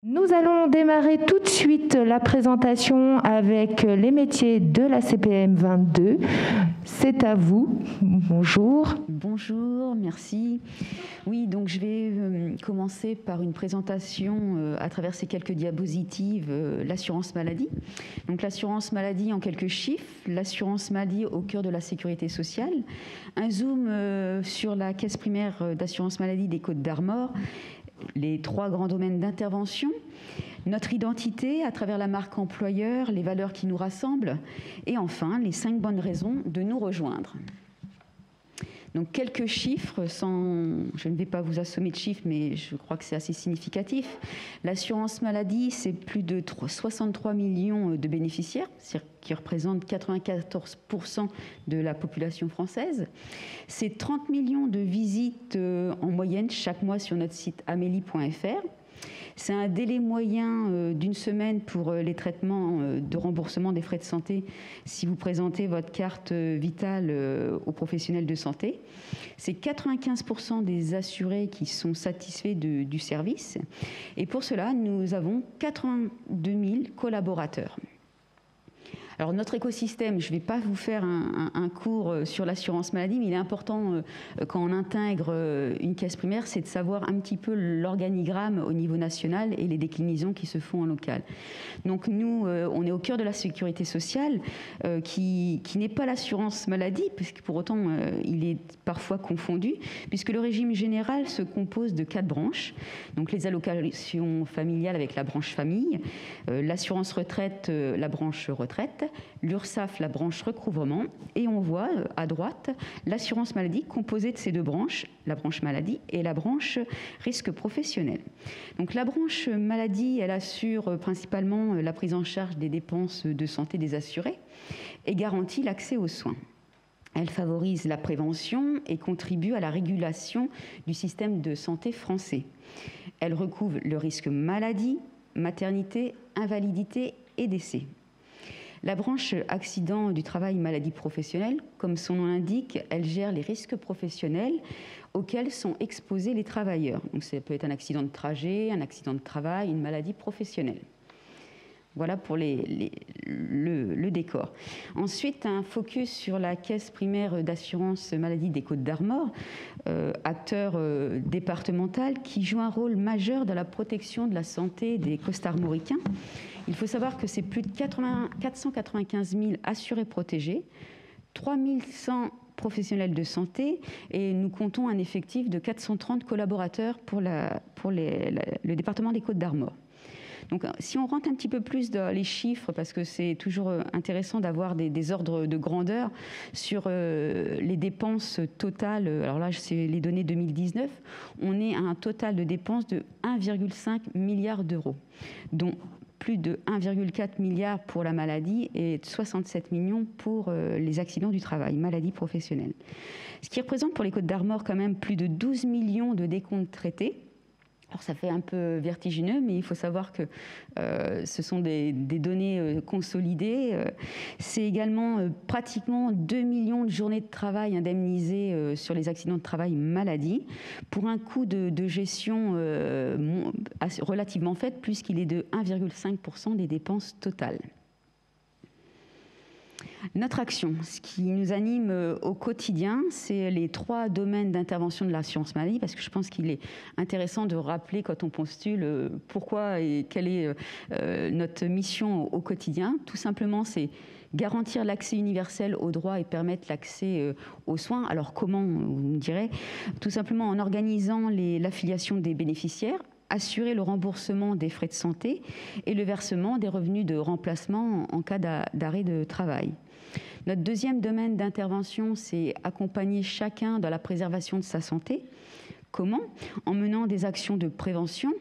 Nous allons démarrer tout de suite la présentation avec les métiers de la CPM 22. C'est à vous. Bonjour. Bonjour, merci. Oui, donc je vais commencer par une présentation à travers ces quelques diapositives, l'assurance maladie. Donc l'assurance maladie en quelques chiffres, l'assurance maladie au cœur de la sécurité sociale, un zoom sur la caisse primaire d'assurance maladie des Côtes-d'Armor, les 3 grands domaines d'intervention, notre identité à travers la marque employeur, les valeurs qui nous rassemblent, et enfin les 5 bonnes raisons de nous rejoindre. Donc quelques chiffres, je ne vais pas vous assommer de chiffres, mais je crois que c'est assez significatif. L'assurance maladie, c'est plus de 63 millions de bénéficiaires, qui représentent 94% de la population française. C'est 30 millions de visites en moyenne chaque mois sur notre site amélie.fr. C'est un délai moyen d'une semaine pour les traitements de remboursement des frais de santé si vous présentez votre carte vitale aux professionnels de santé. C'est 95% des assurés qui sont satisfaits du service. Et pour cela, nous avons 82 000 collaborateurs. Alors notre écosystème, je ne vais pas vous faire un cours sur l'assurance maladie, mais il est important quand on intègre une caisse primaire, c'est de savoir un petit peu l'organigramme au niveau national et les déclinaisons qui se font en local. Donc nous, on est au cœur de la sécurité sociale, qui n'est pas l'assurance maladie, puisque pour autant il est parfois confondu, puisque le régime général se compose de 4 branches. Donc les allocations familiales avec la branche famille, l'assurance retraite, la branche retraite, l'URSSAF, la branche recouvrement, et on voit à droite l'assurance maladie composée de ces 2 branches, la branche maladie et la branche risque professionnel. Donc la branche maladie, elle assure principalement la prise en charge des dépenses de santé des assurés et garantit l'accès aux soins. Elle favorise la prévention et contribue à la régulation du système de santé français. Elle recouvre le risque maladie, maternité, invalidité et décès. La branche accident du travail maladie professionnelle, comme son nom l'indique, elle gère les risques professionnels auxquels sont exposés les travailleurs. Donc ça peut être un accident de trajet, un accident de travail, une maladie professionnelle. Voilà pour le décor. Ensuite, un focus sur la caisse primaire d'assurance maladie des Côtes-d'Armor, acteur départemental qui joue un rôle majeur dans la protection de la santé des costarmoricains. Il faut savoir que c'est plus de 495 000 assurés protégés, 3 100 professionnels de santé, et nous comptons un effectif de 430 collaborateurs pour le département des Côtes-d'Armor. Donc, si on rentre un petit peu plus dans les chiffres, parce que c'est toujours intéressant d'avoir des ordres de grandeur sur les dépenses totales, alors là, c'est les données 2019, on est à un total de dépenses de 1,5 milliard d'euros, dont plus de 1,4 milliard pour la maladie et 67 millions pour les accidents du travail, maladie professionnelle. Ce qui représente pour les Côtes-d'Armor quand même plus de 12 millions de décomptes traités. Alors ça fait un peu vertigineux, mais il faut savoir que ce sont des données consolidées. C'est également pratiquement 2 millions de journées de travail indemnisées sur les accidents de travail maladie, pour un coût de gestion relativement faible, puisqu'il est de 1,5% des dépenses totales. Notre action, ce qui nous anime au quotidien, c'est les 3 domaines d'intervention de l'assurance maladie, parce que je pense qu'il est intéressant de rappeler quand on postule pourquoi et quelle est notre mission au quotidien. Tout simplement, c'est garantir l'accès universel aux droits et permettre l'accès aux soins. Alors comment, vous me direz? Tout simplement en organisant l'affiliation des bénéficiaires, assurer le remboursement des frais de santé et le versement des revenus de remplacement en cas d'arrêt de travail. Notre deuxième domaine d'intervention, c'est accompagner chacun dans la préservation de sa santé. Comment? En menant des actions de prévention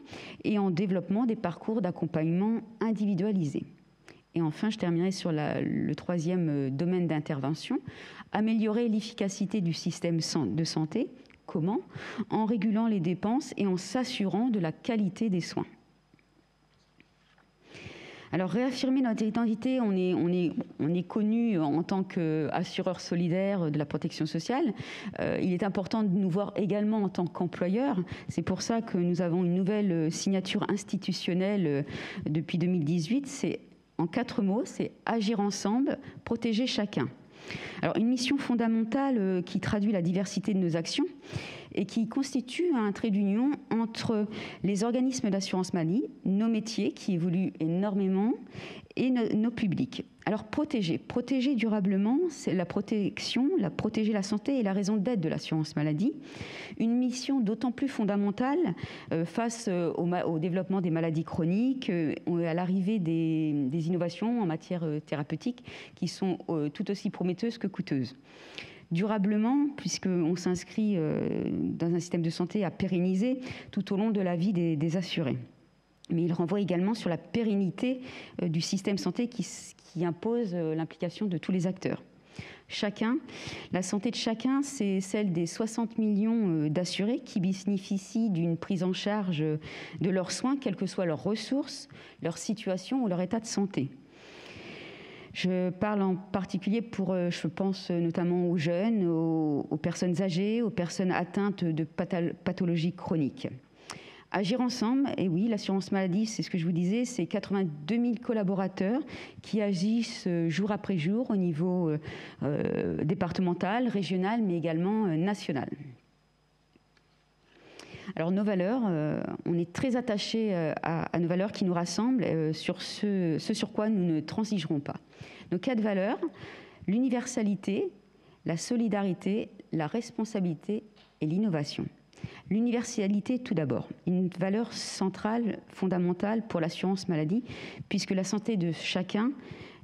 et en développement des parcours d'accompagnement individualisés. Et enfin, je terminerai sur le troisième domaine d'intervention, améliorer l'efficacité du système de santé. Comment? En régulant les dépenses et en s'assurant de la qualité des soins. Alors, réaffirmer notre identité, on est connu en tant qu'assureur solidaire de la protection sociale. Il est important de nous voir également en tant qu'employeur. C'est pour ça que nous avons une nouvelle signature institutionnelle depuis 2018. C'est en 4 mots, c'est agir ensemble, protéger chacun. Alors, une mission fondamentale qui traduit la diversité de nos actions et qui constitue un trait d'union entre les organismes d'assurance maladie, nos métiers qui évoluent énormément et nos publics. Alors protéger durablement, c'est la protection, protéger la santé et la raison d'être de l'assurance maladie. Une mission d'autant plus fondamentale face au développement des maladies chroniques, à l'arrivée des innovations en matière thérapeutique qui sont tout aussi prometteuses que coûteuses. Durablement, puisqu'on s'inscrit dans un système de santé à pérenniser tout au long de la vie des assurés. Mais il renvoie également sur la pérennité du système santé qui impose l'implication de tous les acteurs. La santé de chacun, c'est celle des 60 millions d'assurés qui bénéficient d'une prise en charge de leurs soins, quelles que soient leurs ressources, leur situation ou leur état de santé. Je parle en particulier je pense notamment aux jeunes, aux personnes âgées, aux personnes atteintes de pathologies chroniques. Agir ensemble, et oui, l'assurance maladie, c'est ce que je vous disais, c'est 82 000 collaborateurs qui agissent jour après jour au niveau départemental, régional, mais également national. Alors nos valeurs, on est très attachés à nos valeurs qui nous rassemblent, sur ce sur quoi nous ne transigerons pas. Nos 4 valeurs, l'universalité, la solidarité, la responsabilité et l'innovation. L'universalité tout d'abord, une valeur centrale, fondamentale pour l'assurance maladie, puisque la santé de chacun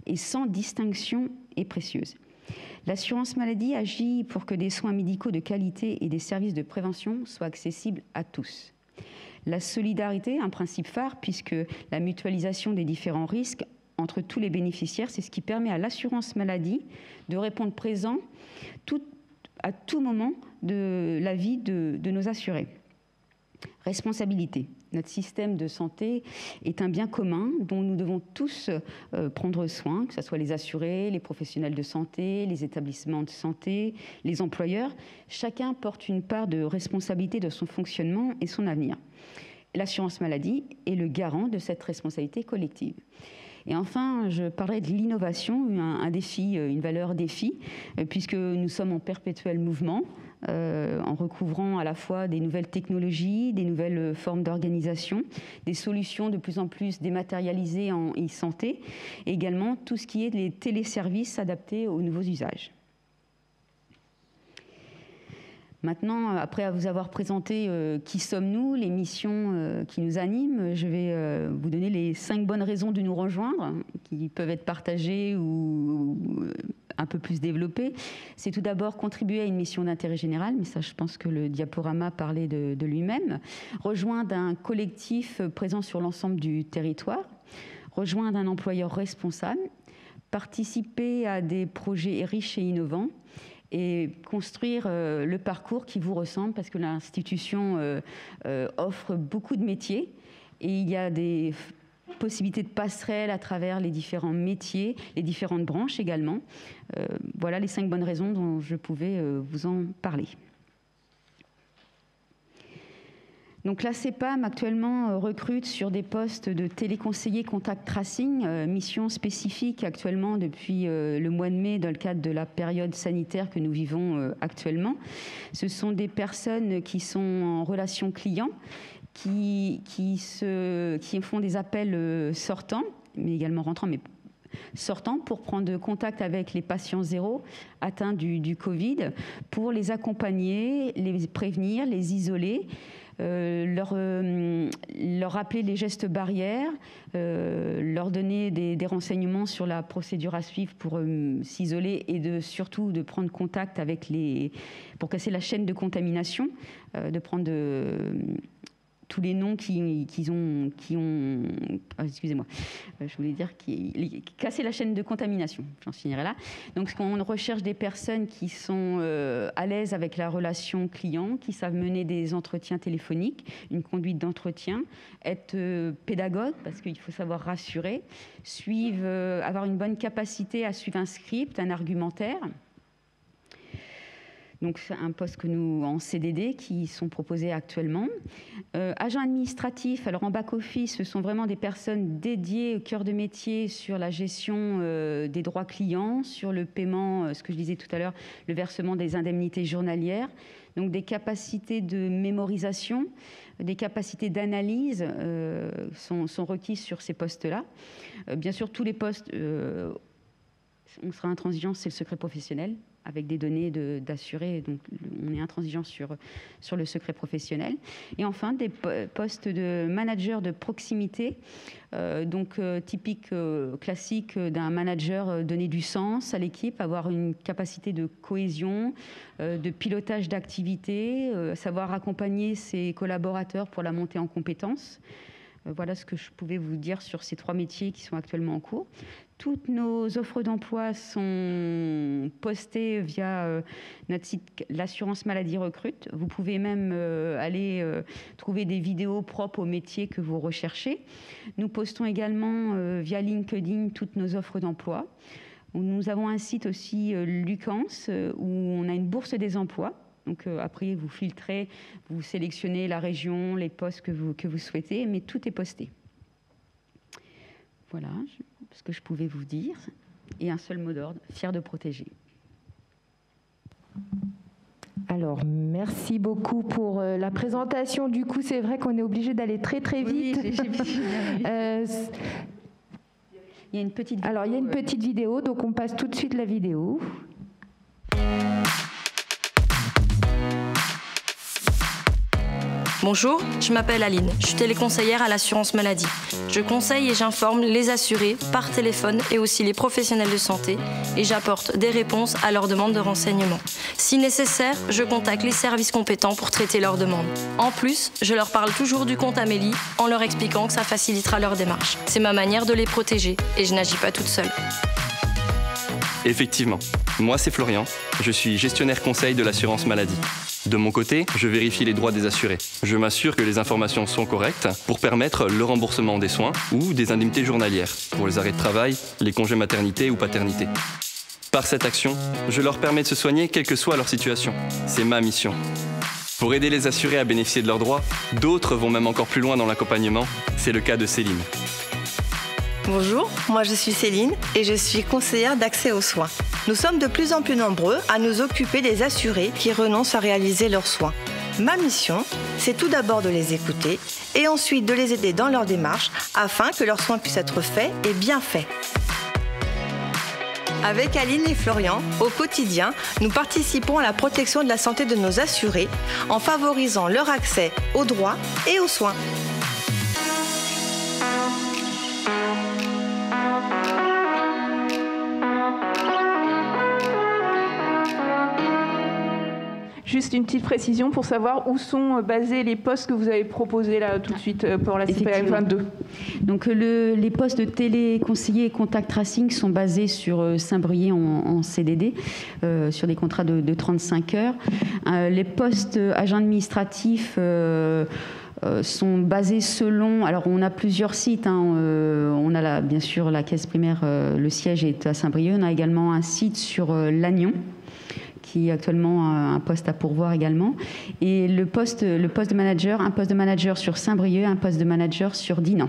est sans distinction et précieuse. L'assurance maladie agit pour que des soins médicaux de qualité et des services de prévention soient accessibles à tous. La solidarité, un principe phare, puisque la mutualisation des différents risques entre tous les bénéficiaires, c'est ce qui permet à l'assurance maladie de répondre présent à tout moment de la vie de nos assurés. Responsabilité. Notre système de santé est un bien commun dont nous devons tous prendre soin, que ce soit les assurés, les professionnels de santé, les établissements de santé, les employeurs. Chacun porte une part de responsabilité de son fonctionnement et son avenir. L'assurance maladie est le garant de cette responsabilité collective. Et enfin, je parlerai de l'innovation, un défi, une valeur défi, puisque nous sommes en perpétuel mouvement, en recouvrant à la fois des nouvelles technologies, des nouvelles formes d'organisation, des solutions de plus en plus dématérialisées en e-santé, et également tout ce qui est les téléservices adaptés aux nouveaux usages. Maintenant, après vous avoir présenté qui sommes-nous, les missions qui nous animent, je vais vous donner les 5 bonnes raisons de nous rejoindre, qui peuvent être partagées ou un peu plus développées. C'est tout d'abord contribuer à une mission d'intérêt général, mais ça je pense que le diaporama parlait de lui-même. Rejoindre un collectif présent sur l'ensemble du territoire. Rejoindre un employeur responsable. Participer à des projets riches et innovants. Et construire le parcours qui vous ressemble, parce que l'institution offre beaucoup de métiers et il y a des possibilités de passerelle à travers les différents métiers, les différentes branches également. Voilà les 5 bonnes raisons dont je pouvais vous en parler. Donc la CEPAM actuellement recrute sur des postes de téléconseiller contact tracing, mission spécifique actuellement depuis le mois de mai dans le cadre de la période sanitaire que nous vivons actuellement. Ce sont des personnes qui sont en relation client, qui font des appels sortants, mais également rentrants, mais sortant pour prendre contact avec les patients zéro atteints du Covid, pour les accompagner, les prévenir, les isoler, leur rappeler les gestes barrières, leur donner des renseignements sur la procédure à suivre pour s'isoler et surtout de prendre contact avec pour casser la chaîne de contamination, de prendre tous les noms qui ont excusez-moi, je voulais dire casser la chaîne de contamination. J'en finirai là. Donc, on recherche des personnes qui sont à l'aise avec la relation client, qui savent mener des entretiens téléphoniques, une conduite d'entretien, être pédagogue, parce qu'il faut savoir rassurer, avoir une bonne capacité à suivre un script, un argumentaire. Donc, c'est un poste que nous, en CDD, qui sont proposés actuellement. Agents administratifs, alors en back-office, ce sont vraiment des personnes dédiées au cœur de métier sur la gestion des droits clients, sur le paiement, ce que je disais tout à l'heure, le versement des indemnités journalières. Donc, des capacités de mémorisation, des capacités d'analyse sont requises sur ces postes-là. Bien sûr, tous les postes, on sera intransigeant, c'est le secret professionnel, avec des données d'assurés, donc on est intransigeant sur le secret professionnel. Et enfin, des postes de manager de proximité, typique, classique d'un manager, donner du sens à l'équipe, avoir une capacité de cohésion, de pilotage d'activité, savoir accompagner ses collaborateurs pour la montée en compétences. Voilà ce que je pouvais vous dire sur ces 3 métiers qui sont actuellement en cours. Toutes nos offres d'emploi sont postées via notre site L'Assurance Maladie Recrute. Vous pouvez même aller trouver des vidéos propres au métier que vous recherchez. Nous postons également via LinkedIn toutes nos offres d'emploi. Nous avons un site aussi, Lucance, où on a une bourse des emplois. Donc après, vous filtrez, vous sélectionnez la région, les postes que vous souhaitez, mais tout est posté. Voilà ce que je pouvais vous dire. Et un seul mot d'ordre, fier de protéger. Alors, merci beaucoup pour la présentation. Du coup, c'est vrai qu'on est obligé d'aller très très vite. Oui, il y a une petite vidéo. Alors, il y a une petite vidéo, donc on passe tout de suite la vidéo. Bonjour, je m'appelle Aline, je suis téléconseillère à l'assurance maladie. Je conseille et j'informe les assurés par téléphone et aussi les professionnels de santé et j'apporte des réponses à leurs demandes de renseignements. Si nécessaire, je contacte les services compétents pour traiter leurs demandes. En plus, je leur parle toujours du compte Amélie en leur expliquant que ça facilitera leur démarche. C'est ma manière de les protéger et je n'agis pas toute seule. Effectivement, moi c'est Florian, je suis gestionnaire conseil de l'assurance maladie. De mon côté, je vérifie les droits des assurés. Je m'assure que les informations sont correctes pour permettre le remboursement des soins ou des indemnités journalières pour les arrêts de travail, les congés maternité ou paternité. Par cette action, je leur permets de se soigner quelle que soit leur situation. C'est ma mission. Pour aider les assurés à bénéficier de leurs droits, d'autres vont même encore plus loin dans l'accompagnement. C'est le cas de Céline. Bonjour, moi je suis Céline et je suis conseillère d'accès aux soins. Nous sommes de plus en plus nombreux à nous occuper des assurés qui renoncent à réaliser leurs soins. Ma mission, c'est tout d'abord de les écouter et ensuite de les aider dans leur démarche afin que leurs soins puissent être faits et bien faits. Avec Aline et Florian, au quotidien, nous participons à la protection de la santé de nos assurés en favorisant leur accès aux droits et aux soins. Juste une petite précision pour savoir où sont basés les postes que vous avez proposés là tout de suite pour la CPM 22. Donc les postes de téléconseiller et contact tracing sont basés sur Saint-Brieuc en CDD, sur des contrats de 35 heures. Les postes agents administratifs sont basés selon... Alors, on a plusieurs sites. On a bien sûr la caisse primaire, le siège est à Saint-Brieuc. On a également un site sur Lannion, qui est actuellement un poste à pourvoir également. Et le poste de manager, un poste de manager sur Saint-Brieuc, un poste de manager sur Dinan.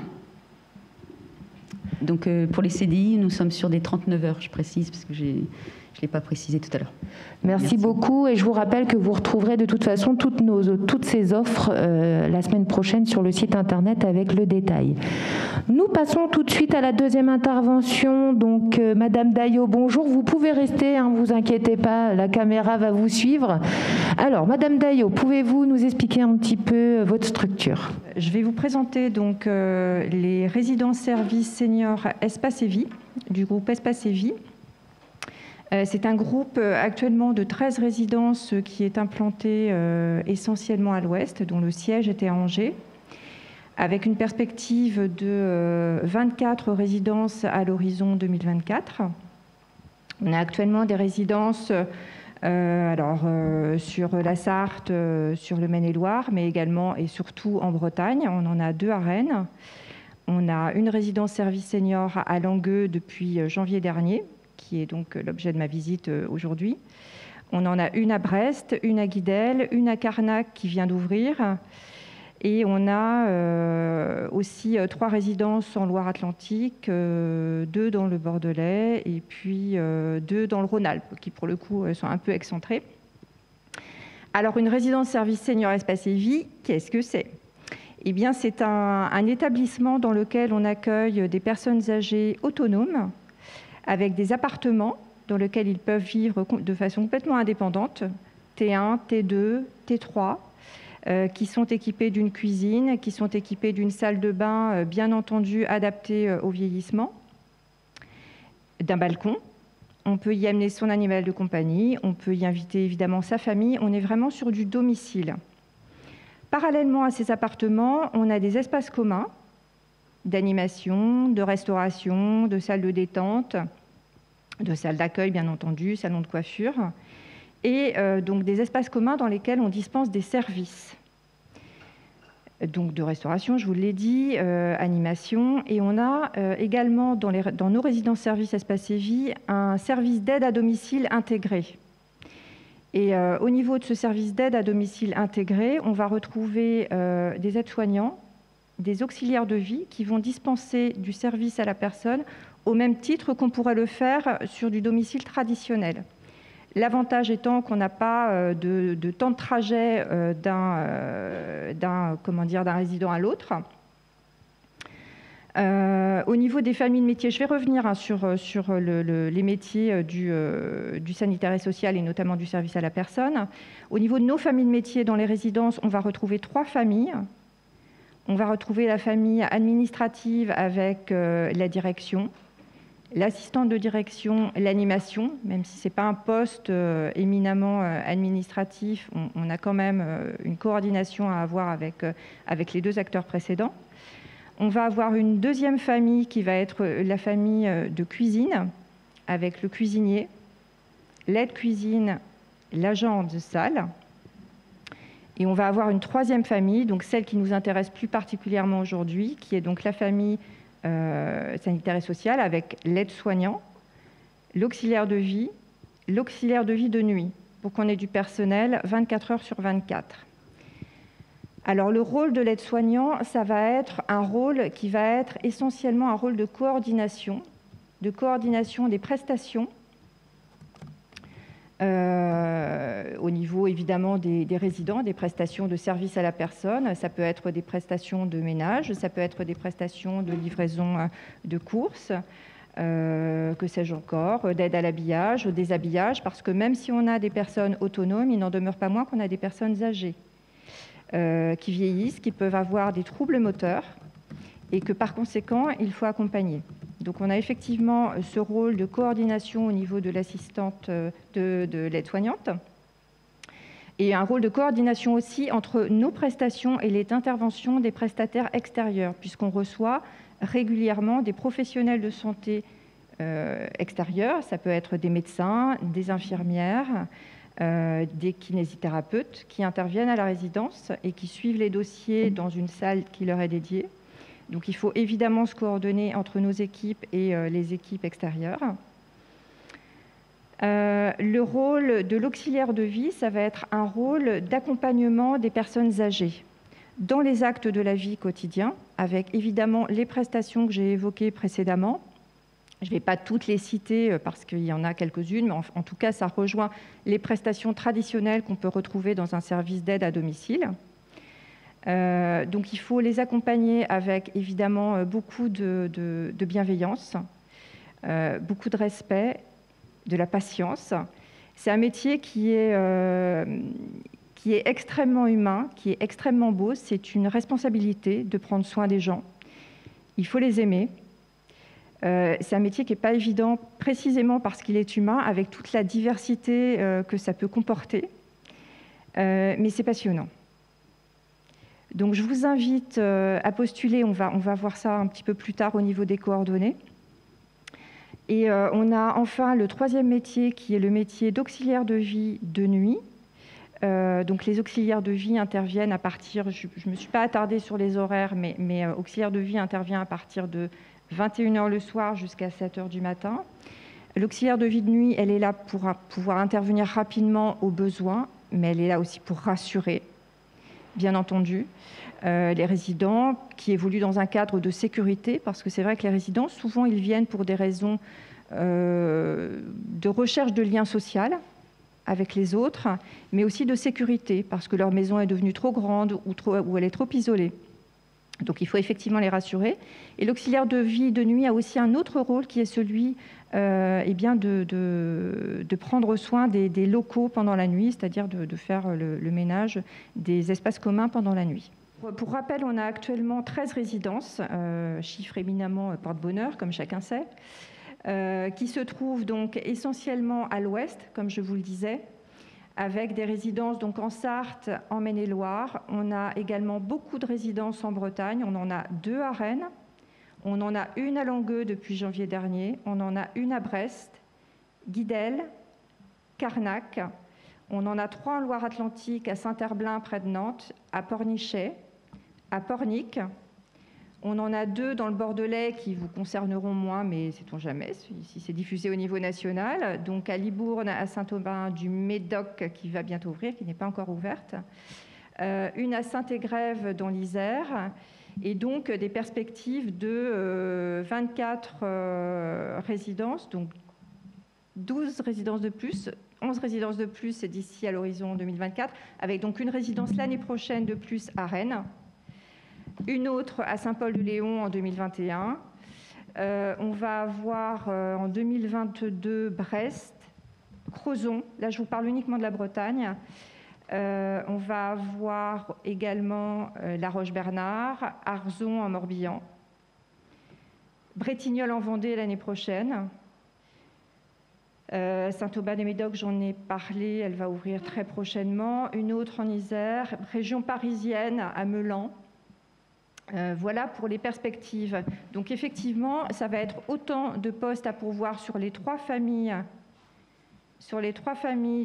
Donc, pour les CDI, nous sommes sur des 39 heures, je précise, parce que je ne l'ai pas précisé tout à l'heure. Merci beaucoup et je vous rappelle que vous retrouverez de toute façon toutes ces offres la semaine prochaine sur le site internet avec le détail. Nous passons tout de suite à la deuxième intervention. Donc Madame Daillot, bonjour, vous pouvez rester, ne vous inquiétez pas, la caméra va vous suivre. Alors Madame Daillot, pouvez-vous nous expliquer un petit peu votre structure? Je vais vous présenter donc les résidences services seniors Espace et Vie du groupe Espace et Vie. C'est un groupe actuellement de 13 résidences qui est implanté essentiellement à l'ouest, dont le siège était à Angers. avec une perspective de 24 résidences à l'horizon 2024. On a actuellement des résidences sur la Sarthe, sur le Maine-et-Loire, mais également et surtout en Bretagne. On en a 2 à Rennes. On a une résidence service senior à Langueux depuis janvier dernier, qui est donc l'objet de ma visite aujourd'hui. On en a une à Brest, une à Guidel, une à Carnac qui vient d'ouvrir. Et on a aussi 3 résidences en Loire-Atlantique, 2 dans le Bordelais et puis 2 dans le Rhône-Alpes, qui pour le coup sont un peu excentrées. Alors une résidence service senior espace et vie, qu'est-ce que c'est ? Eh bien c'est un établissement dans lequel on accueille des personnes âgées autonomes, avec des appartements dans lesquels ils peuvent vivre de façon complètement indépendante, T1, T2, T3, qui sont équipés d'une cuisine, qui sont équipés d'une salle de bain, bien entendu adaptée au vieillissement, d'un balcon. On peut y amener son animal de compagnie, on peut y inviter évidemment sa famille. On est vraiment sur du domicile. Parallèlement à ces appartements, on a des espaces communs d'animation, de restauration, de salles de détente, de salles d'accueil bien entendu, salons de coiffure, et donc des espaces communs dans lesquels on dispense des services. Donc de restauration, je vous l'ai dit, animation, et on a également dans nos résidences-services Espace et Vie un service d'aide à domicile intégré. Et au niveau de ce service d'aide à domicile intégré, on va retrouver des aides-soignants, des auxiliaires de vie qui vont dispenser du service à la personne au même titre qu'on pourrait le faire sur du domicile traditionnel. L'avantage étant qu'on n'a pas de temps de trajet d'un résident à l'autre. Au niveau des familles de métiers, je vais revenir sur les métiers du sanitaire et social et notamment du service à la personne. Au niveau de nos familles de métiers dans les résidences, on va retrouver 3 familles. On va retrouver la famille administrative avec la direction, l'assistante de direction, l'animation, même si ce n'est pas un poste éminemment administratif, on a quand même une coordination à avoir avec les 2 acteurs précédents. On va avoir une deuxième famille qui va être la famille de cuisine, avec le cuisinier, l'aide-cuisine, l'agent de salle. Et on va avoir une 3e famille, donc celle qui nous intéresse plus particulièrement aujourd'hui, qui est donc la famille sanitaire et sociale avec l'aide-soignant, l'auxiliaire de vie de nuit, pour qu'on ait du personnel 24 heures sur 24. Alors le rôle de l'aide-soignant, ça va être un rôle qui va être essentiellement un rôle de coordination des prestations, au niveau évidemment des résidents, des prestations de service à la personne. Ça peut être des prestations de ménage, ça peut être des prestations de livraison de courses, que sais-je encore, d'aide à l'habillage, au déshabillage, parce que même si on a des personnes autonomes, il n'en demeure pas moins qu'on a des personnes âgées qui vieillissent, qui peuvent avoir des troubles moteurs et que par conséquent, il faut accompagner. Donc on a effectivement ce rôle de coordination au niveau de l'assistante de l'aide-soignante et un rôle de coordination aussi entre nos prestations et les interventions des prestataires extérieurs, puisqu'on reçoit régulièrement des professionnels de santé extérieurs. Ça peut être des médecins, des infirmières, des kinésithérapeutes qui interviennent à la résidence et qui suivent les dossiers dans une salle qui leur est dédiée. Donc il faut évidemment se coordonner entre nos équipes et les équipes extérieures. Le rôle de l'auxiliaire de vie, ça va être un rôle d'accompagnement des personnes âgées dans les actes de la vie quotidien, avec évidemment les prestations que j'ai évoquées précédemment. Je ne vais pas toutes les citer parce qu'il y en a quelques-unes, mais en tout cas, ça rejoint les prestations traditionnelles qu'on peut retrouver dans un service d'aide à domicile. Donc il faut les accompagner avec évidemment beaucoup de bienveillance, beaucoup de respect, de la patience. C'est un métier qui est extrêmement humain, qui est extrêmement beau. C'est une responsabilité de prendre soin des gens. Il faut les aimer. C'est un métier qui n'est pas évident précisément parce qu'il est humain, avec toute la diversité que ça peut comporter. Mais c'est passionnant. Donc je vous invite à postuler, on va voir ça un petit peu plus tard au niveau des coordonnées. Et on a enfin le troisième métier qui est le métier d'auxiliaire de vie de nuit. Donc les auxiliaires de vie interviennent à partir, je ne me suis pas attardée sur les horaires, mais auxiliaire de vie intervient à partir de 21h le soir jusqu'à 7h du matin. L'auxiliaire de vie de nuit, elle est là pour pouvoir intervenir rapidement aux besoins, mais elle est là aussi pour rassurer, bien entendu, les résidents qui évoluent dans un cadre de sécurité, parce que c'est vrai que les résidents, souvent, ils viennent pour des raisons de recherche de lien social avec les autres, mais aussi de sécurité, parce que leur maison est devenue trop grande ou elle est trop isolée. Donc il faut effectivement les rassurer. Et l'auxiliaire de vie de nuit a aussi un autre rôle qui est celui de prendre soin des locaux pendant la nuit, c'est-à-dire de faire le ménage des espaces communs pendant la nuit. Pour rappel, on a actuellement 13 résidences, chiffre éminemment porte-bonheur, comme chacun sait, qui se trouvent donc essentiellement à l'ouest, comme je vous le disais, avec des résidences donc en Sarthe, en Maine-et-Loire. On a également beaucoup de résidences en Bretagne. On en a 2 à Rennes. On en a une à Langueux depuis janvier dernier. On en a une à Brest, Guidel, Carnac. On en a 3 en Loire-Atlantique, à Saint-Herblain près de Nantes, à Pornichet, à Pornic. On en a 2 dans le Bordelais qui vous concerneront moins, mais sait-on jamais si c'est diffusé au niveau national. Donc à Libourne, à Saint-Aubin du Médoc qui va bientôt ouvrir, qui n'est pas encore ouverte. Une à Saint-Égrève dans l'Isère. Et donc des perspectives de 24 résidences, donc 12 résidences de plus, 11 résidences de plus d'ici à l'horizon 2024, avec donc une résidence l'année prochaine de plus à Rennes. Une autre à Saint-Paul-de-Léon en 2021. On va avoir en 2022 Brest, Crozon, là je vous parle uniquement de la Bretagne. On va avoir également La Roche-Bernard, Arzon en Morbihan, Bretignolles en Vendée l'année prochaine. Saint-Aubin-des-Médocs, j'en ai parlé, elle va ouvrir très prochainement. Une autre en Isère, région parisienne à Meulan. Voilà pour les perspectives. Donc effectivement, ça va être autant de postes à pourvoir sur les 3 familles,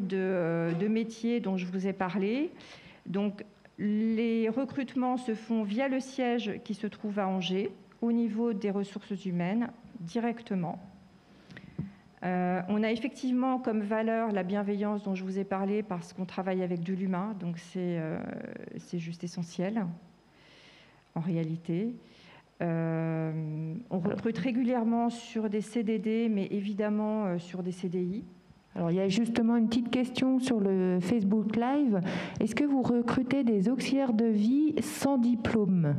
de métiers dont je vous ai parlé. Donc les recrutements se font via le siège qui se trouve à Angers, au niveau des ressources humaines, directement. On a effectivement comme valeur la bienveillance dont je vous ai parlé, parce qu'on travaille avec de l'humain, donc c'est juste essentiel. En réalité, on recrute régulièrement sur des CDD, mais évidemment sur des CDI. Alors, il y a justement une petite question sur le Facebook Live. Est-ce que vous recrutez des auxiliaires de vie sans diplôme ?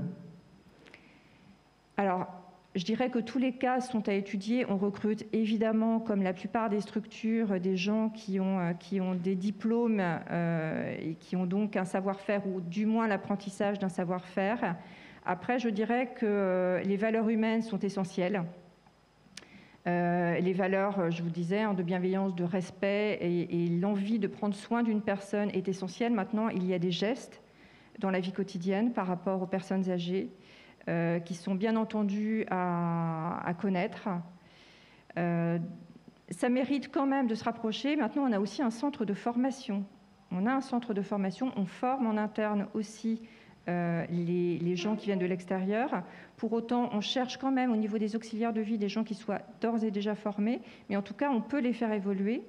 Alors, je dirais que tous les cas sont à étudier. On recrute évidemment, comme la plupart des structures, des gens qui ont des diplômes et qui ont donc un savoir-faire, ou du moins l'apprentissage d'un savoir-faire. Après, je dirais que les valeurs humaines sont essentielles. Les valeurs, je vous disais, de bienveillance, de respect et l'envie de prendre soin d'une personne est essentielle. Maintenant, il y a des gestes dans la vie quotidienne par rapport aux personnes âgées qui sont bien entendu à connaître. Ça mérite quand même de se rapprocher. Maintenant, on a aussi un centre de formation. On forme en interne aussi les gens qui viennent de l'extérieur. Pour autant, on cherche quand même au niveau des auxiliaires de vie des gens qui soient d'ores et déjà formés, mais en tout cas, on peut les faire évoluer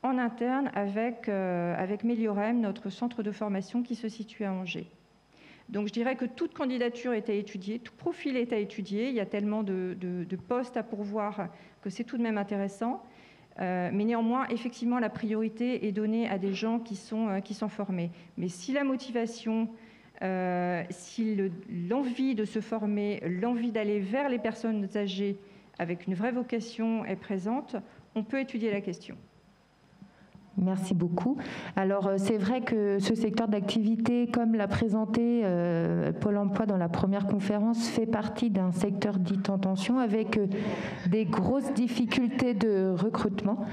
en interne avec Meliorem, notre centre de formation qui se situe à Angers. Donc je dirais que toute candidature est à étudier, tout profil est à étudier. Il y a tellement de postes à pourvoir que c'est tout de même intéressant. Mais néanmoins, effectivement, la priorité est donnée à des gens qui sont formés. Mais si la motivation, si l'envie de se former, l'envie d'aller vers les personnes âgées avec une vraie vocation est présente, on peut étudier la question. Merci beaucoup. Alors, c'est vrai que ce secteur d'activité, comme l'a présenté Pôle emploi dans la première conférence, fait partie d'un secteur dit en tension avec des grosses difficultés de recrutement.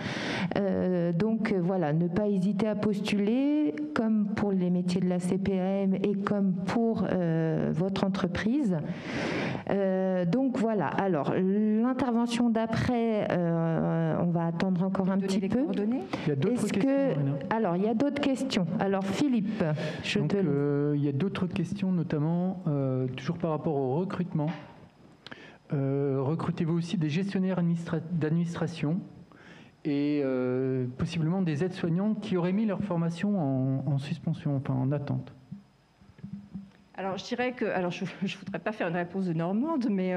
Donc, voilà, ne pas hésiter à postuler. Comme pour les métiers de la CPAM et comme pour votre entreprise. Donc voilà, alors l'intervention d'après, on va attendre encore un petit peu. Il y a d'autres questions. Alors, il y a d'autres questions. Alors, Philippe, il y a d'autres questions, notamment toujours par rapport au recrutement. Recrutez-vous aussi des gestionnaires d'administration et possiblement des aides-soignantes qui auraient mis leur formation en suspension, enfin en attente? Alors, je dirais que, je ne voudrais pas faire une réponse de Normande, mais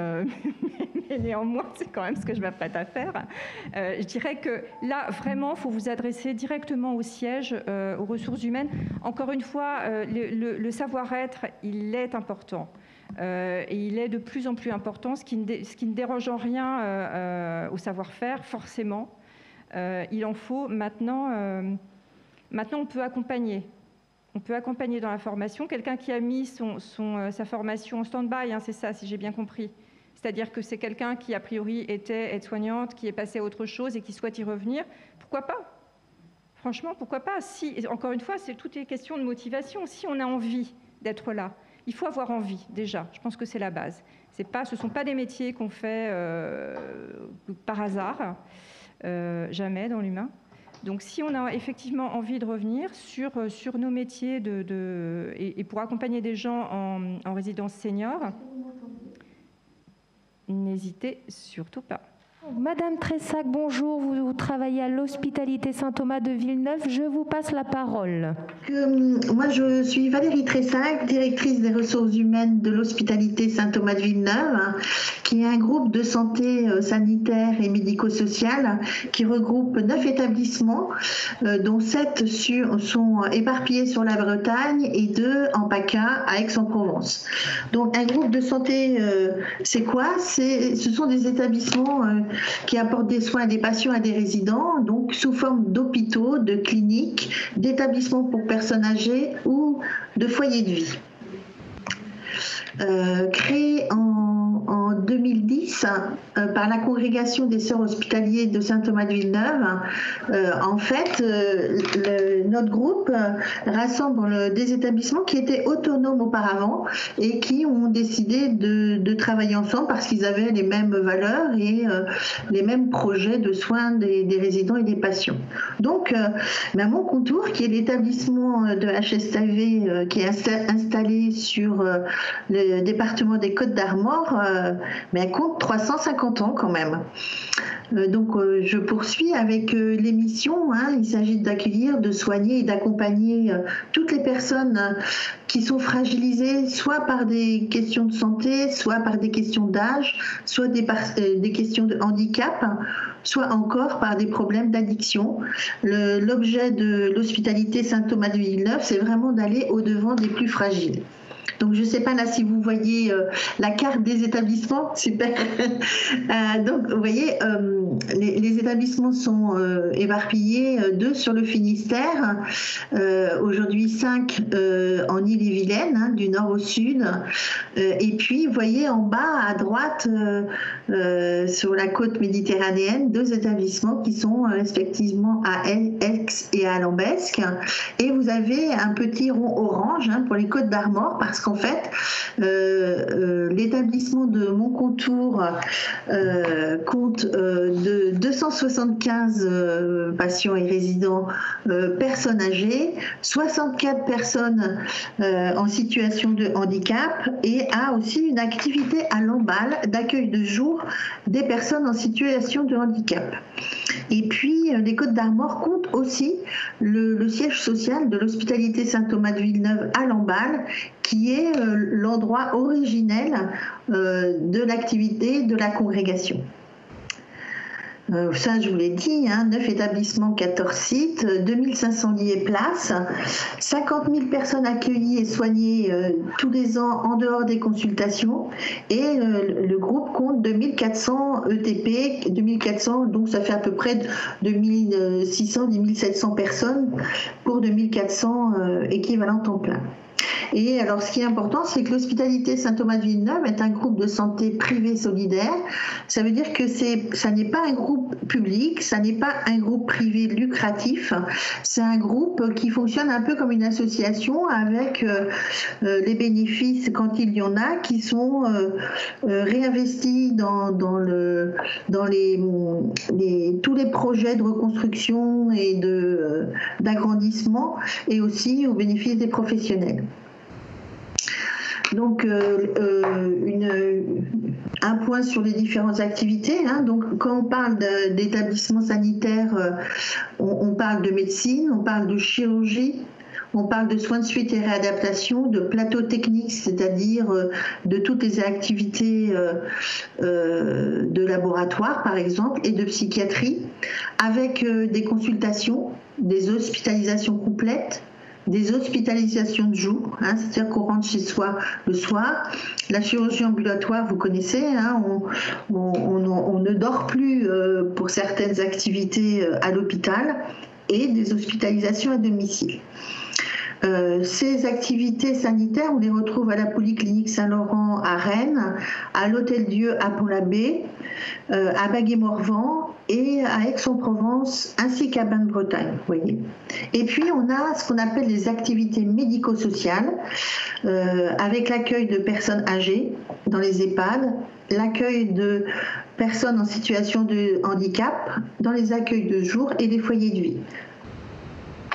néanmoins, c'est quand même ce que je m'apprête à faire. Je dirais que là, vraiment, il faut vous adresser directement au siège, aux ressources humaines. Encore une fois, le savoir-être, il est important. Et il est de plus en plus important, ce qui ne déroge en rien au savoir-faire, forcément. Il en faut. Maintenant, on peut accompagner. On peut accompagner dans la formation. Quelqu'un qui a mis sa formation en stand-by, c'est ça, si j'ai bien compris. C'est-à-dire que c'est quelqu'un qui, a priori, était aide-soignante, qui est passé à autre chose et qui souhaite y revenir. Pourquoi pas? Franchement, pourquoi pas? Si, encore une fois, toutes les questions de motivation. Si on a envie d'être là, il faut avoir envie, déjà. Je pense que c'est la base. Ce ne sont pas des métiers qu'on fait par hasard, jamais dans l'humain. Donc, si on a effectivement envie de revenir sur nos métiers et pour accompagner des gens en résidence senior, n'hésitez surtout pas. Madame Tressac, bonjour. Vous travaillez à l'Hospitalité Saint-Thomas de Villeneuve. Je vous passe la parole. Moi, je suis Valérie Tressac, directrice des ressources humaines de l'Hospitalité Saint-Thomas de Villeneuve, qui est un groupe de santé sanitaire et médico-sociale qui regroupe 9 établissements, dont 7 sont éparpillés sur la Bretagne et 2 en PACA à Aix-en-Provence. Donc, un groupe de santé, c'est quoi? Ce sont des établissements qui apportent des soins à des patients et à des résidents, donc sous forme d'hôpitaux, de cliniques, d'établissements pour personnes âgées ou de foyers de vie. Créé en 2010 par la congrégation des sœurs hospitaliers de Saint-Thomas de Villeneuve, en fait, notre groupe rassemble des établissements qui étaient autonomes auparavant et qui ont décidé de travailler ensemble parce qu'ils avaient les mêmes valeurs et les mêmes projets de soins des résidents et des patients. Donc, mon contour, qui est l'établissement de HSAV qui est installé sur le département des Côtes-d'Armor, mais compte 350 ans quand même. Donc je poursuis avec l'émission. Il s'agit d'accueillir, de soigner et d'accompagner toutes les personnes qui sont fragilisées, soit par des questions de santé, soit par des questions d'âge, soit des questions de handicap, soit encore par des problèmes d'addiction. L'objet de l'Hospitalité Saint-Thomas de Villeneuve, c'est vraiment d'aller au-devant des plus fragiles. Donc, je ne sais pas là si vous voyez la carte des établissements. Super. Donc, vous voyez, les établissements sont éparpillés, 2 sur le Finistère, aujourd'hui 5 en Ille-et-Vilaine, du nord au sud. Et puis, vous voyez en bas à droite, sur la côte méditerranéenne, 2 établissements qui sont respectivement à Aix et à Lambesc. Et vous avez un petit rond orange pour les Côtes-d'Armor, parce qu'en fait, l'établissement de Montcontour compte de 275 patients et résidents, personnes âgées, 64 personnes en situation de handicap et a aussi une activité à Lamballe d'accueil de jour des personnes en situation de handicap. Et puis, les Côtes-d'Armor comptent aussi le siège social de l'Hospitalité Saint-Thomas de Villeneuve à Lamballe, qui est l'endroit originel de l'activité de la congrégation. Ça, je vous l'ai dit, 9 établissements, 14 sites, 2500 lits et places, 50 000 personnes accueillies et soignées tous les ans en dehors des consultations, et le groupe compte 2400 ETP, 2400, donc ça fait à peu près 2600, 2700 personnes pour 2400 équivalents temps plein. Et alors, ce qui est important, c'est que l'hospitalité Saint-Thomas-de-Villeneuve est un groupe de santé privé solidaire. Ça veut dire que ça n'est pas un groupe public, ça n'est pas un groupe privé lucratif. C'est un groupe qui fonctionne un peu comme une association avec les bénéfices, quand il y en a, qui sont réinvestis dans tous les projets de reconstruction et d'agrandissement, et aussi au bénéfice des professionnels. Donc, un point sur les différentes activités. Donc, quand on parle d'établissement sanitaire, on parle de médecine, on parle de chirurgie, on parle de soins de suite et réadaptation, de plateau technique, c'est-à-dire de toutes les activités de laboratoire, par exemple, et de psychiatrie, avec des consultations, des hospitalisations complètes, des hospitalisations de jour, c'est-à-dire qu'on rentre chez soi le soir. La chirurgie ambulatoire, vous connaissez, on ne dort plus pour certaines activités à l'hôpital, et des hospitalisations à domicile. Ces activités sanitaires, on les retrouve à la Polyclinique Saint-Laurent à Rennes, à l'Hôtel-Dieu à Pont-l'Abbé, à Baguet-Morvan et à Aix-en-Provence, ainsi qu'à Bain-de-Bretagne. Voyez. Et puis on a ce qu'on appelle les activités médico-sociales, avec l'accueil de personnes âgées dans les EHPAD, l'accueil de personnes en situation de handicap dans les accueils de jour et les foyers de vie.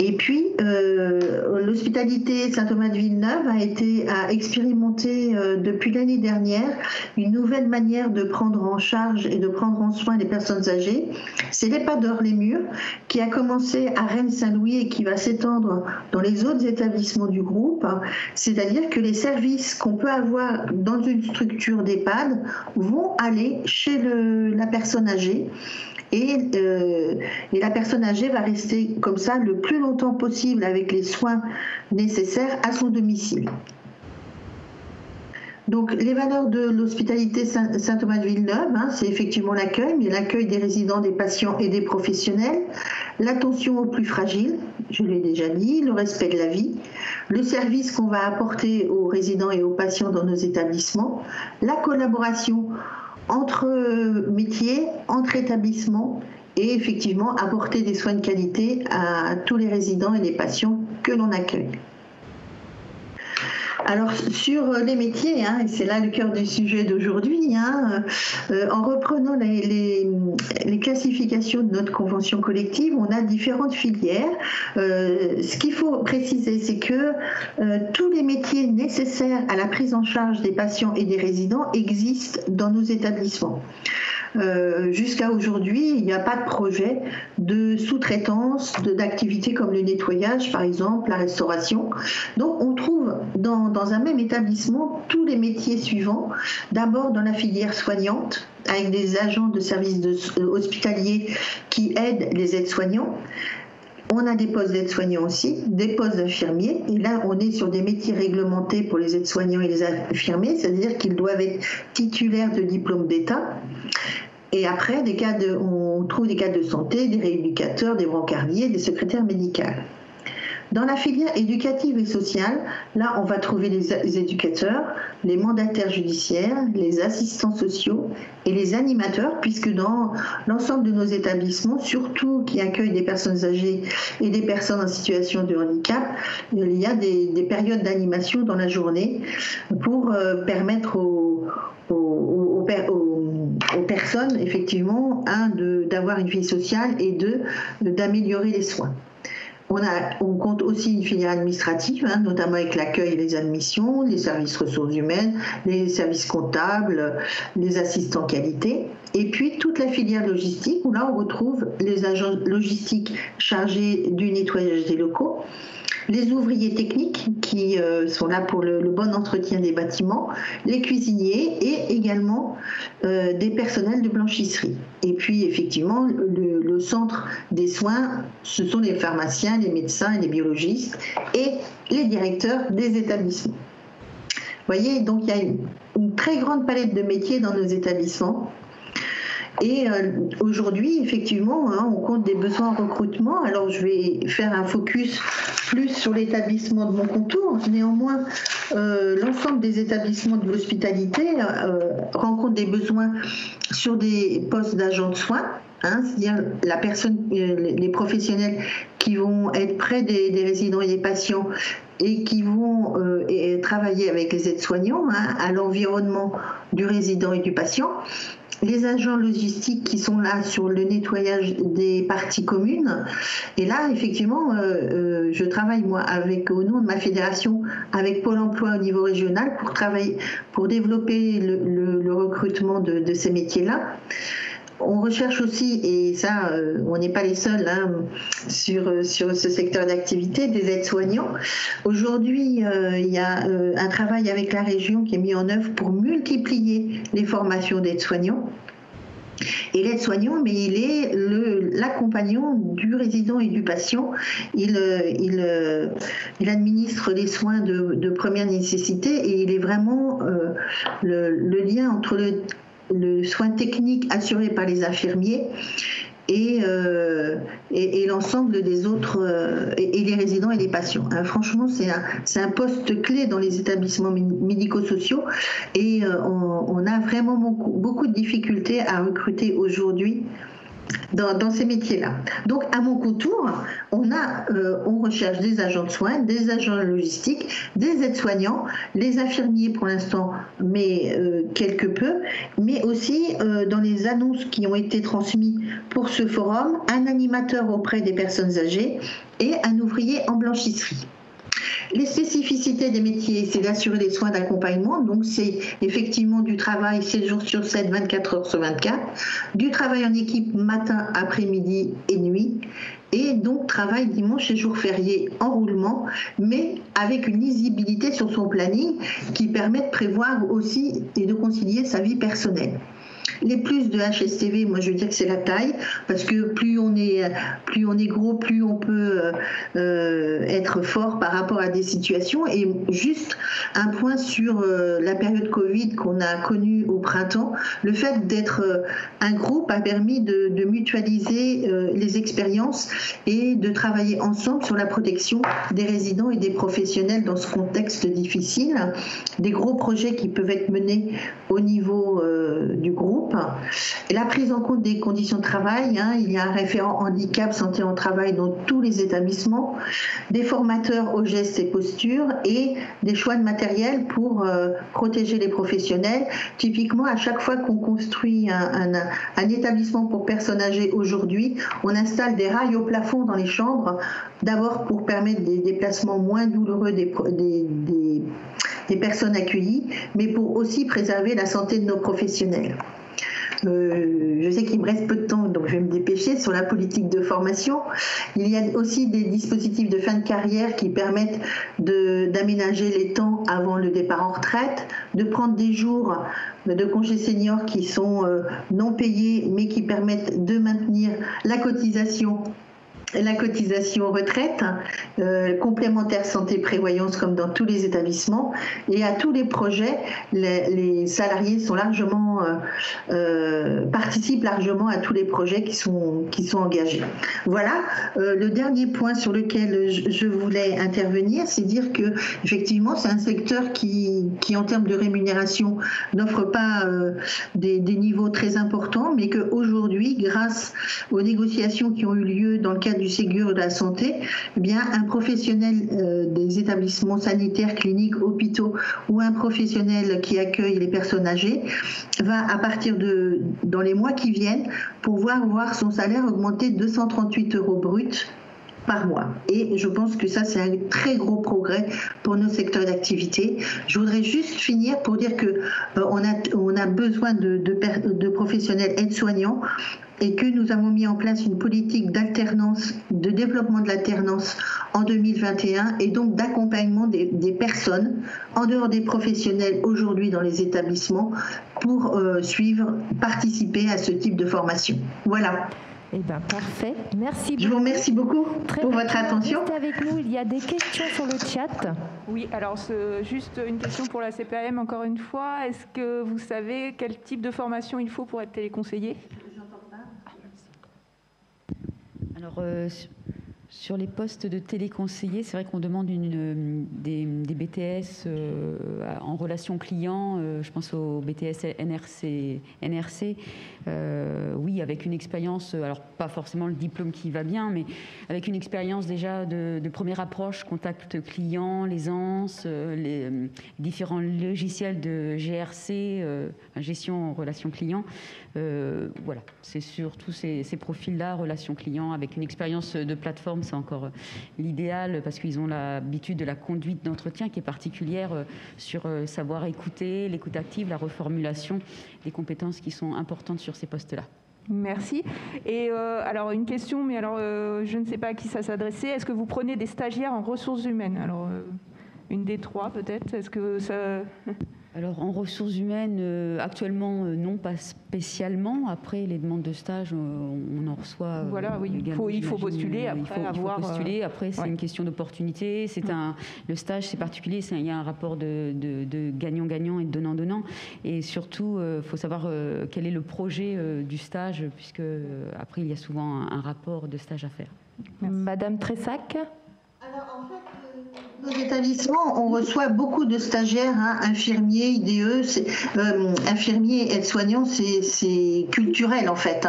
Et puis, l'hospitalité Saint-Thomas-de-Villeneuve a expérimenté depuis l'année dernière une nouvelle manière de prendre en charge et de prendre en soin les personnes âgées. C'est l'EHPAD Hors-les-Murs qui a commencé à Rennes-Saint-Louis et qui va s'étendre dans les autres établissements du groupe. C'est-à-dire que les services qu'on peut avoir dans une structure d'EHPAD vont aller chez la personne âgée. Et la personne âgée va rester comme ça le plus longtemps possible avec les soins nécessaires à son domicile. Donc les valeurs de l'hospitalité Saint-Thomas-de-Villeneuve, c'est effectivement l'accueil, mais l'accueil des résidents, des patients et des professionnels, l'attention aux plus fragiles, je l'ai déjà dit, le respect de la vie, le service qu'on va apporter aux résidents et aux patients dans nos établissements, la collaboration entre métiers, entre établissements, et effectivement apporter des soins de qualité à tous les résidents et les patients que l'on accueille. Alors sur les métiers, et c'est là le cœur du sujet d'aujourd'hui, en reprenant les classifications de notre convention collective, on a différentes filières. Ce qu'il faut préciser, c'est que tous les métiers nécessaires à la prise en charge des patients et des résidents existent dans nos établissements. Jusqu'à aujourd'hui, il n'y a pas de projet de sous-traitance d'activités comme le nettoyage, par exemple, la restauration. Donc, on trouve dans un même établissement tous les métiers suivants. D'abord, dans la filière soignante, avec des agents de services hospitaliers qui aident les aides-soignants. On a des postes d'aides-soignants aussi, des postes d'infirmiers. Et là, on est sur des métiers réglementés pour les aides-soignants et les infirmiers, c'est-à-dire qu'ils doivent être titulaires de diplôme d'État. Et après, on trouve des cadres de santé, des rééducateurs, des brancardiers, des secrétaires médicales. Dans la filière éducative et sociale, là, on va trouver les éducateurs, les mandataires judiciaires, les assistants sociaux et les animateurs, puisque dans l'ensemble de nos établissements, surtout qui accueillent des personnes âgées et des personnes en situation de handicap, il y a des périodes d'animation dans la journée pour permettre aux personnes, effectivement, d'avoir une vie sociale et d'améliorer les soins. On compte aussi une filière administrative, notamment avec l'accueil et les admissions, les services ressources humaines, les services comptables, les assistants qualité. Et puis toute la filière logistique, où là on retrouve les agents logistiques chargés du nettoyage des locaux, les ouvriers techniques qui sont là pour le bon entretien des bâtiments, les cuisiniers et également des personnels de blanchisserie. Et puis effectivement, le centre des soins, ce sont les pharmaciens, les médecins et les biologistes et les directeurs des établissements. Vous voyez, donc il y a une très grande palette de métiers dans nos établissements. Et aujourd'hui, effectivement, on compte des besoins en recrutement. Alors, je vais faire un focus plus sur l'établissement de mon contour. Néanmoins, l'ensemble des établissements de l'hospitalité rencontrent des besoins sur des postes d'agents de soins. C'est-à-dire les professionnels qui vont être près des résidents et des patients et qui vont travailler avec les aides-soignants à l'environnement du résident et du patient. Les agents logistiques qui sont là sur le nettoyage des parties communes. Et là, effectivement, je travaille, moi, au nom de ma fédération, avec Pôle emploi au niveau régional pour développer le recrutement de ces métiers-là. On recherche aussi, et ça, on n'est pas les seuls sur ce secteur d'activité, des aides-soignants. Aujourd'hui, il y a un travail avec la région qui est mis en œuvre pour multiplier les formations d'aides-soignants. Et l'aide-soignant, mais il est l'accompagnant du résident et du patient. Il administre les soins de première nécessité et il est vraiment le lien entre le soin technique assuré par les infirmiers et l'ensemble des autres, et les résidents et les patients. Franchement, c'est un poste clé dans les établissements médico-sociaux et on a vraiment beaucoup de difficultés à recruter aujourd'hui dans ces métiers-là. Donc, à mon contour, on recherche des agents de soins, des agents logistiques, des aides-soignants, les infirmiers pour l'instant, mais quelque peu, mais aussi dans les annonces qui ont été transmises pour ce forum, un animateur auprès des personnes âgées et un ouvrier en blanchisserie. Les spécificités des métiers, c'est d'assurer les soins d'accompagnement, donc c'est effectivement du travail 7 jours sur 7, 24 heures sur 24, du travail en équipe matin, après-midi et nuit, et donc travail dimanche et jours fériés en roulement, mais avec une lisibilité sur son planning qui permet de prévoir aussi et de concilier sa vie personnelle. Les plus de HSTV, moi je veux dire que c'est la taille, parce que plus on est gros, plus on peut être fort par rapport à des situations. Et juste un point sur la période Covid qu'on a connue au printemps, le fait d'être un groupe a permis de mutualiser les expériences et de travailler ensemble sur la protection des résidents et des professionnels dans ce contexte difficile. Des gros projets qui peuvent être menés au niveau du groupe. Et la prise en compte des conditions de travail, il y a un référent handicap santé au travail dans tous les établissements, des formateurs aux gestes et postures et des choix de matériel pour protéger les professionnels. Typiquement, à chaque fois qu'on construit un établissement pour personnes âgées aujourd'hui, on installe des rails au plafond dans les chambres, d'abord pour permettre des déplacements moins douloureux des personnes accueillies, mais pour aussi préserver la santé de nos professionnels. Je sais qu'il me reste peu de temps, donc je vais me dépêcher sur la politique de formation. Il y a aussi des dispositifs de fin de carrière qui permettent d'aménager les temps avant le départ en retraite, de prendre des jours de congés seniors qui sont non payés, mais qui permettent de maintenir la cotisation retraite, complémentaire santé prévoyance comme dans tous les établissements, et à tous les projets, les salariés sont largement participent largement à tous les projets qui sont engagés. Voilà, le dernier point sur lequel je voulais intervenir, c'est dire que effectivement c'est un secteur qui en termes de rémunération n'offre pas des niveaux très importants, mais qu'aujourd'hui, grâce aux négociations qui ont eu lieu dans le cadre du Ségur de la santé, eh bien, un professionnel des établissements sanitaires, cliniques, hôpitaux ou un professionnel qui accueille les personnes âgées va, à partir dans les mois qui viennent, pouvoir voir son salaire augmenter de 238 € bruts par mois. Et je pense que ça, c'est un très gros progrès pour nos secteurs d'activité. Je voudrais juste finir pour dire que on a besoin de professionnels aides-soignants et que nous avons mis en place une politique d'alternance, de développement de l'alternance en 2021 et donc d'accompagnement des personnes en dehors des professionnels aujourd'hui dans les établissements pour participer à ce type de formation. Voilà. Eh bien, parfait. Merci beaucoup. Je vous remercie beaucoup pour votre attention. Restez avec nous, il y a des questions sur le chat. Oui, alors juste une question pour la CPAM, encore une fois. Est-ce que vous savez quel type de formation il faut pour être téléconseiller ? Alors, sur les postes de téléconseiller, c'est vrai qu'on demande des BTS en relation client. Je pense au BTS NRC. Oui, avec une expérience, alors pas forcément le diplôme qui va bien, mais avec une expérience déjà de première approche, contact client, l'aisance, les différents logiciels de GRC, gestion en relation client. Voilà, c'est surtout ces profils-là, relation client, avec une expérience de plateforme. C'est encore l'idéal parce qu'ils ont l'habitude de la conduite d'entretien qui est particulière sur savoir écouter, l'écoute active, la reformulation, des compétences qui sont importantes sur ces postes-là. Merci. Et alors une question, mais alors je ne sais pas à qui ça s'adressait. Est-ce que vous prenez des stagiaires en ressources humaines? Alors une des trois peut-être. Est-ce que ça... Alors en ressources humaines, actuellement non, pas spécialement. Après les demandes de stage, on en reçoit. Voilà, oui. Il faut postuler. Après, il faut postuler. Après, c'est une question d'opportunité. Le stage, c'est particulier. Il y a un rapport de gagnant-gagnant et de donnant-donnant. Et surtout, il faut savoir quel est le projet du stage, puisque après il y a souvent un rapport de stage à faire. Merci. Madame Tressac. Alors en fait, nos établissements, on reçoit beaucoup de stagiaires, infirmiers, IDE, infirmiers, aides-soignants, c'est culturel en fait.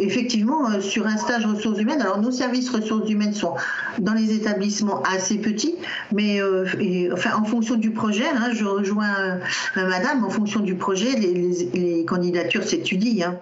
Effectivement, sur un stage ressources humaines, alors nos services ressources humaines sont dans les établissements assez petits, mais en fonction du projet, je rejoins madame, en fonction du projet, les candidatures s'étudient.